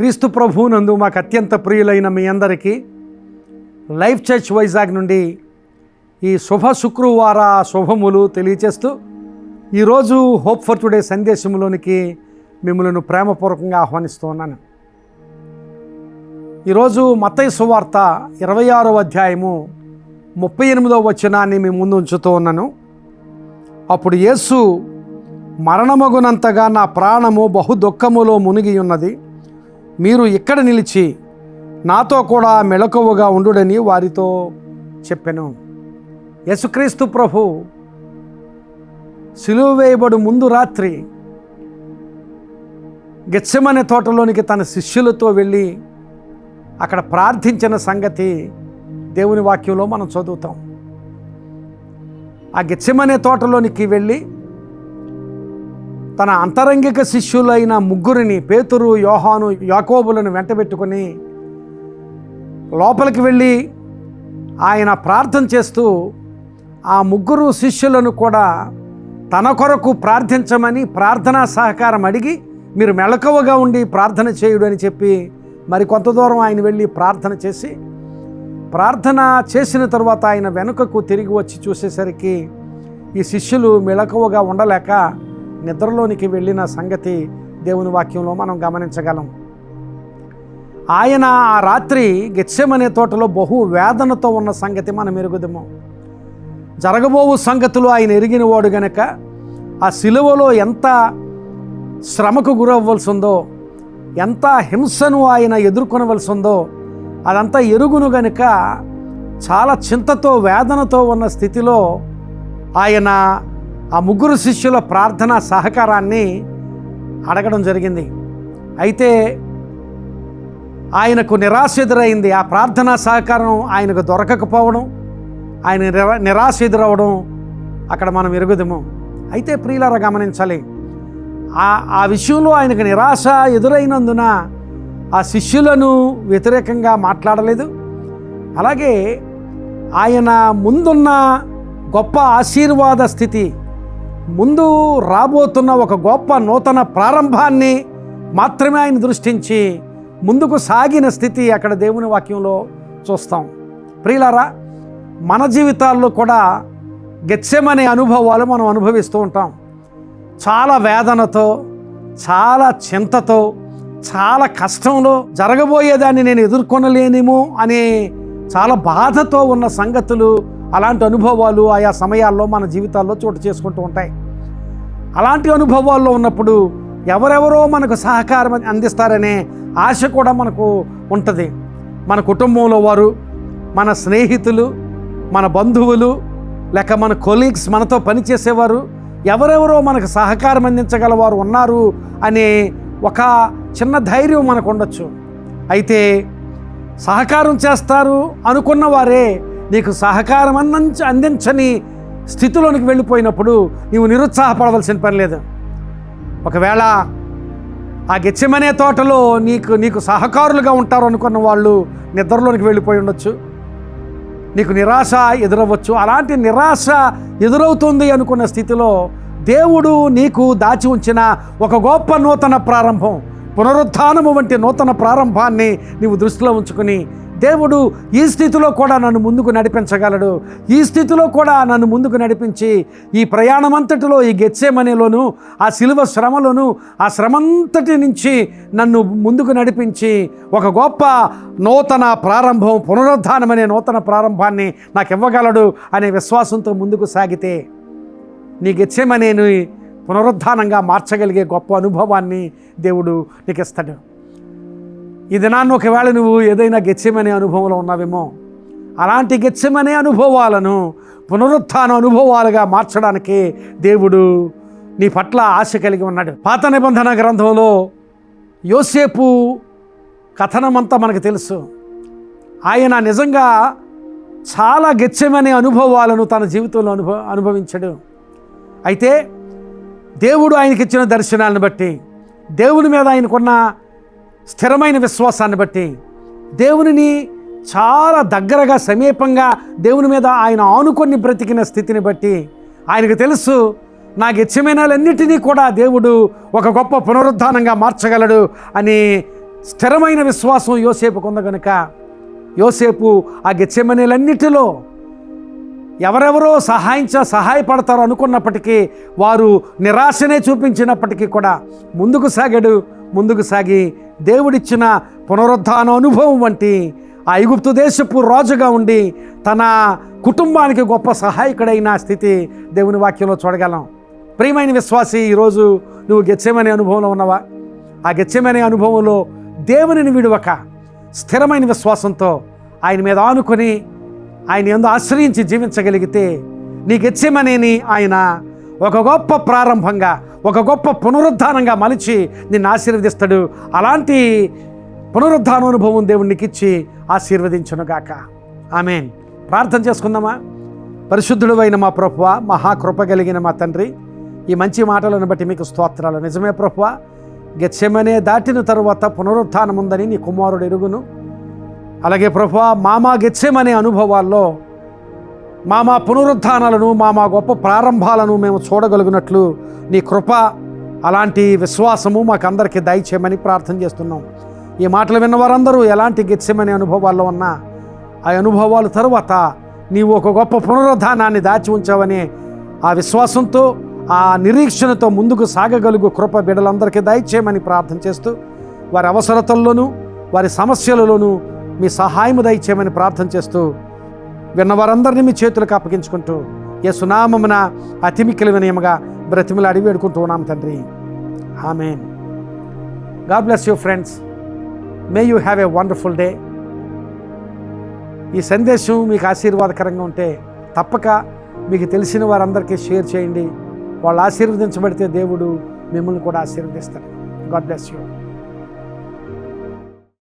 క్రీస్తు ప్రభువునందు మాకు అత్యంత ప్రియులైన మీ అందరికీ లైఫ్ చర్చ్ వైజాగ్ నుండి ఈ శుక్రవార శుభములు తెలియచేస్తూ ఈరోజు హోప్ ఫర్ టుడే సందేశంలోనికి మిమ్మల్ని ప్రేమపూర్వకంగా ఆహ్వానిస్తూ ఉన్నాను. ఈరోజు మత్తయి సువార్త 26వ అధ్యాయము 38వ వచనాన్ని మీ ముందు ఉంచుతూ ఉన్నాను. అప్పుడు యేసు, మరణమగునంతగా నా ప్రాణము బహు దుఃఖములో మునిగి ఉన్నది, మీరు ఇక్కడ నిలిచి నాతో కూడా మెలకువగా ఉండుడని వారితో చెప్పెను. యేసుక్రీస్తు ప్రభు సిలువ వేయబడు ముందు రాత్రి గెత్సెమనే తోటలోనికి తన శిష్యులతో వెళ్ళి అక్కడ ప్రార్థించిన సంగతి దేవుని వాక్యంలో మనం చదువుతాం. ఆ గెత్సెమనే తోటలోనికి వెళ్ళి తన అంతరంగిక శిష్యులైన ముగ్గురిని, పేతురు, యోహాను, యాకోబులను వెంటబెట్టుకొని లోపలికి వెళ్ళి ఆయన ప్రార్థన చేస్తూ ఆ ముగ్గురు శిష్యులను కూడా తన కొరకు ప్రార్థించమని ప్రార్థనా సహకారం అడిగి, మీరు మెలకువగా ఉండి ప్రార్థన చేయుడు అని చెప్పి మరి కొంత దూరం ఆయన వెళ్ళి ప్రార్థన చేసి, ప్రార్థన చేసిన తర్వాత ఆయన వెనుకకు తిరిగి వచ్చి చూసేసరికి ఈ శిష్యులు మెలకువగా ఉండలేక నిద్రలోనికి వెళ్ళిన సంగతి దేవుని వాక్యంలో మనం గమనించగలం. ఆయన ఆ రాత్రి గెత్సెమనే తోటలో బహు వేదనతో ఉన్న సంగతి మనం ఎరుగుదము. జరగబోవు సంగతులు ఆయన ఎరిగినవాడు గనక ఆ సిలువలో ఎంత శ్రమకు గురవ్వాల్సి ఉందో, ఎంత హింసను ఆయన ఎదుర్కొనవలసి ఉందో అదంతా ఎరుగును గనుక చాలా చింతతో వేదనతో ఉన్న స్థితిలో ఆయన ఆ ముగ్గురు శిష్యుల ప్రార్థనా సహకారాన్ని అడగడం జరిగింది. అయితే ఆయనకు నిరాశ ఎదురైంది. ఆ ప్రార్థనా సహకారం ఆయనకు దొరకకపోవడం, ఆయన నిరాశ ఎదురవడం అక్కడ మనం ఎరుగుదము. అయితే ప్రియులారా గమనించాలి, ఆ విషయంలో ఆయనకు నిరాశ ఎదురైనందున ఆ శిష్యులను వ్యతిరేకంగా మాట్లాడలేదు. అలాగే ఆయన ముందున్న గొప్ప ఆశీర్వాద స్థితి, ముందు రాబోతున్న ఒక గొప్ప నూతన ప్రారంభాన్ని మాత్రమే ఆయన దృష్టించి ముందుకు సాగిన స్థితి అక్కడ దేవుని వాక్యంలో చూస్తాం. ప్రియులారా, మన జీవితాల్లో కూడా గెత్సెమనే అనుభవాలు మనం అనుభవిస్తూ ఉంటాం. చాలా వేదనతో, చాలా చింతతో, చాలా కష్టంలో, జరగబోయేదాన్ని నేను ఎదుర్కొనలేనేమో అనే చాలా బాధతో ఉన్న సంగతులు, అలాంటి అనుభవాలు ఆయా సమయాల్లో మన జీవితాల్లో చోటు చేసుకుంటూ ఉంటాయి. అలాంటి అనుభవాల్లో ఉన్నప్పుడు ఎవరెవరో మనకు సహకారం అందిస్తారనే ఆశ కూడా మనకు ఉంటుంది. మన కుటుంబంలో వారు, మన స్నేహితులు, మన బంధువులు, లేక మన కొలీగ్స్, మనతో పనిచేసేవారు, ఎవరెవరో మనకు సహకారం అందించగలవారు ఉన్నారు అనే ఒక చిన్న ధైర్యం మనకు ఉండొచ్చు. అయితే సహకారం చేస్తారు అనుకున్న వారే నీకు సహకారం అందించని స్థితిలోనికి వెళ్ళిపోయినప్పుడు నీవు నిరుత్సాహపడవలసిన పని లేదు. ఒకవేళ ఆ గెత్సెమనే తోటలో నీకు సహకారులుగా ఉంటారు అనుకున్న వాళ్ళు నిద్రలోనికి వెళ్ళిపోయి ఉండొచ్చు. నీకు నిరాశ ఎదురవ్వచ్చు. అలాంటి నిరాశ ఎదురవుతుంది అనుకున్న స్థితిలో దేవుడు నీకు దాచి ఉంచిన ఒక గొప్ప నూతన ప్రారంభం, పునరుత్థానము వంటి నూతన ప్రారంభాన్ని నీవు దృష్టిలో ఉంచుకుని, దేవుడు ఈ స్థితిలో కూడా నన్ను ముందుకు నడిపించగలడు, ఈ స్థితిలో కూడా నన్ను ముందుకు నడిపించి ఈ ప్రయాణమంతటిలో, ఈ గెత్సెమనేలోను, ఆ సిలువ శ్రమలోను, ఆ శ్రమంతటి నుంచి నన్ను ముందుకు నడిపించి ఒక గొప్ప నూతన ప్రారంభం, పునరుద్ధానం అనే నూతన ప్రారంభాన్ని నాకు ఇవ్వగలడు అనే విశ్వాసంతో ముందుకు సాగితే నీ గెత్సెమనేను పునరుద్ధానంగా మార్చగలిగే గొప్ప అనుభవాన్ని దేవుడు నీకు ఇస్తాడు. ఈ దినాన్ని ఒకవేళ నువ్వు ఏదైనా గెత్సెమనే అనుభవంలో ఉన్నావేమో, అలాంటి గెత్సెమనే అనుభవాలను పునరుత్థాన అనుభవాలుగా మార్చడానికి దేవుడు నీ పట్ల ఆశ కలిగి ఉన్నాడు. పాత నిబంధన గ్రంథంలో యోసేపు కథనమంతా మనకు తెలుసు. ఆయన నిజంగా చాలా గెత్సెమనే అనుభవాలను తన జీవితంలో అనుభవించాడు. అయితే దేవుడు ఆయనకి ఇచ్చిన దర్శనాలను బట్టి, దేవుని మీద ఆయనకున్న స్థిరమైన విశ్వాసాన్ని బట్టి, దేవునిని చాలా దగ్గరగా సమీపంగా దేవుని మీద ఆయన ఆనుకొని బ్రతికిన స్థితిని బట్టి ఆయనకు తెలుసు, నా గెత్సెమనేలన్నిటినీ కూడా దేవుడు ఒక గొప్ప పునరుద్ధానంగా మార్చగలడు అని స్థిరమైన విశ్వాసం యోసేపుకు ఉంది కనుక యోసేపు ఆ గెత్సెమనేలన్నిటిలో ఎవరెవరో సహాయపడతారు అనుకున్నప్పటికీ, వారు నిరాశనే చూపించినప్పటికీ కూడా ముందుకు సాగి దేవుడిచ్చిన పునరుద్ధాన అనుభవం వంటి ఆ ఐగుప్తు దేశపు రాజుగా ఉండి తన కుటుంబానికి గొప్ప సహాయకుడైన స్థితి దేవుని వాక్యంలో చూడగలం. ప్రియమైన విశ్వాసి, ఈరోజు నువ్వు గెత్సెమనే అనుభవంలో ఉన్నావా? ఆ గెత్సెమనే అనుభవంలో దేవునిని విడువక స్థిరమైన విశ్వాసంతో ఆయన మీద ఆనుకొని ఆయన యందు ఆశ్రయించి జీవించగలిగితే నీ గెత్సెమనేని ఆయన ఒక గొప్ప ప్రారంభంగా, ఒక గొప్ప పునరుద్ధానంగా మలిచి నిన్ను ఆశీర్వదిస్తాడు. అలాంటి పునరుద్ధాన అనుభవం దేవునికి ఇచ్చి ఆశీర్వదించునుగాక. ఆమేన్. ప్రార్థన చేసుకుందామా? పరిశుద్ధుడు అయిన మా ప్రభువా, మహాకృప కలిగిన మా తండ్రి, ఈ మంచి మాటలను బట్టి మీకు స్తోత్రాలు. నిజమే ప్రభువా, గెత్సెమనే దాటిన తరువాత పునరుత్థానం ఉందని నీ కుమారుడు ఎరుగును. అలాగే ప్రభువా, మా గెత్సెమనే అనుభవాల్లో మా పునరుత్థానాలను, మా గొప్ప ప్రారంభాలను మేము చూడగలిగినట్లు నీ కృప, అలాంటి విశ్వాసము మాకందరికీ దయచేయమని ప్రార్థన చేస్తున్నాం. ఈ మాటలు విన్న వారందరూ ఎలాంటి గెత్సెమనే అనుభవాల్లో ఉన్నా ఆ అనుభవాల తరువాత నీవు ఒక గొప్ప పునరుద్ధానాన్ని దాచి ఉంచావని ఆ విశ్వాసంతో, ఆ నిరీక్షణతో ముందుకు సాగగలుగు కృప బిడ్డలందరికీ దయచేయమని ప్రార్థన చేస్తూ, వారి అవసరతల్లోనూ వారి సమస్యలలోనూ మీ సహాయము దయచేయమని ప్రార్థన చేస్తూ, విన్నవారందరినీ మీ చేతులకు అప్పగించుకుంటూ యేసు నామమున అతి మిక్కిలి వినయముగా బ్రతిమలాడి వేడుకుంటూ ఉన్నాం తండ్రి. ఆమేన్. God bless you friends. May you have a wonderful day. ఈ సందేశం మీకు ఆశీర్వాదకరంగా ఉంటే తప్పక మీకు తెలిసిన వారందరికీ షేర్ చేయండి. వాళ్ళు ఆశీర్వదించబడితే దేవుడు మిమ్మల్ని కూడా ఆశీర్వదిస్తాడు. God bless you.